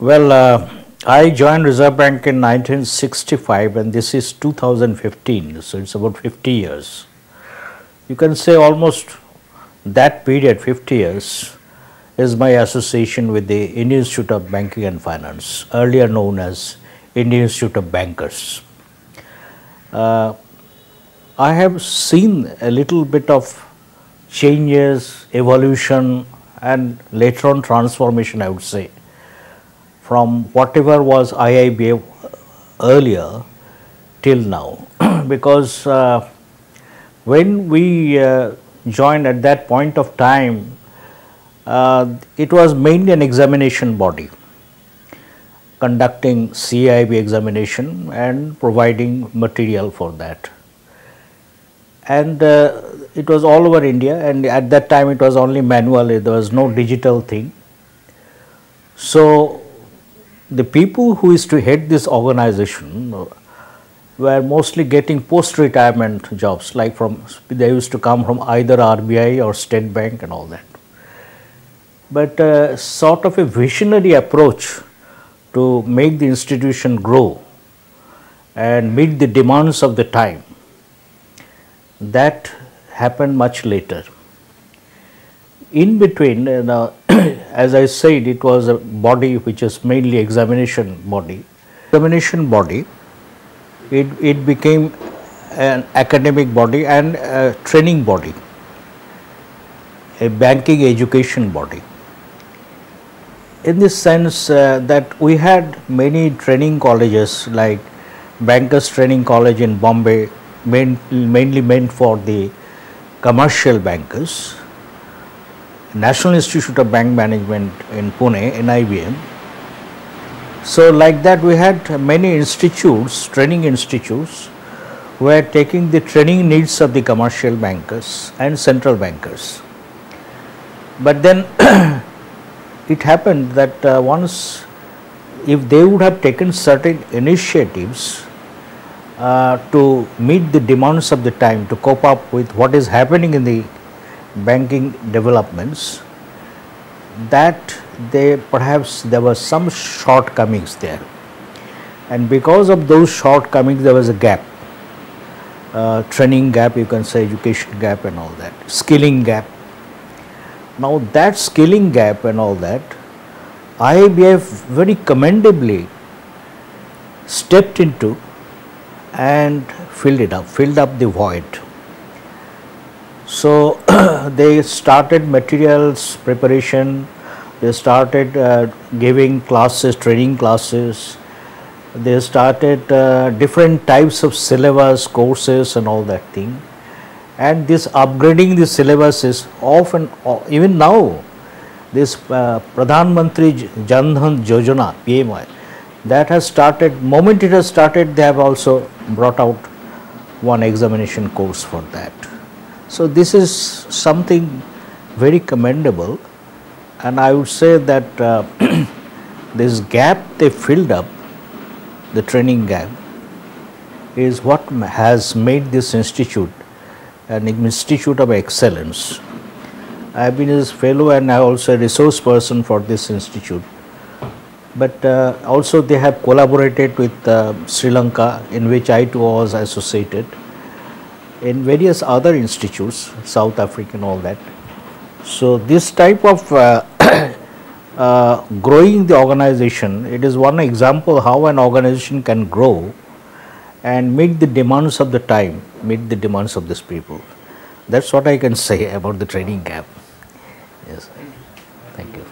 I joined Reserve Bank in 1965 and this is 2015, so it's about 50 years. You can say almost that period, 50 years, is my association with the Indian Institute of Banking and Finance, earlier known as Indian Institute of Bankers. I have seen a little bit of changes, evolution and later on transformation, I would say, from whatever was IIBF earlier till now. Because when we joined at that point of time, it was mainly an examination body conducting CIB examination and providing material for that. And it was all over India, and at that time it was only manual, there was no digital thing. So the people who used to head this organization were mostly getting post-retirement jobs, like they used to come from either RBI or State Bank and all that. But sort of a visionary approach to make the institution grow and meet the demands of the time, that happened much later. In between, as I said, it was a body which is mainly examination body. Examination body, it became an academic body and a training body, a banking education body. In this sense that we had many training colleges like Bankers Training College in Bombay, mainly meant for the commercial bankers, National Institute of Bank Management in Pune, IIBF. So like that we had many institutes, training institutes, who were taking the training needs of the commercial bankers and central bankers. But then it happened that once, if they would have taken certain initiatives to meet the demands of the time, to cope up with what is happening in the banking developments, that perhaps there were some shortcomings there, and because of those shortcomings there was a gap, training gap, you can say, education gap and all that, skilling gap. Now that skilling gap and all that, IIBF very commendably stepped into and filled up the void. So they started materials preparation, they started giving classes, training classes, they started different types of syllabus, courses and all that thing. And this upgrading the syllabus is often, even now, this Pradhan Mantri Jan Dhan Yojana, PMI, that has started, moment it has started, they have also brought out one examination course for that. So this is something very commendable, and I would say that this gap they filled up, the training gap, is what has made this institute an institute of excellence. I have been his fellow and I also a resource person for this institute. But also they have collaborated with Sri Lanka, in which I too was associated, in various other institutes, South Africa and all that. So this type of growing the organization, it is one example how an organization can grow and meet the demands of the time, meet the demands of these people. That's what I can say about the training gap. Yes. Thank you.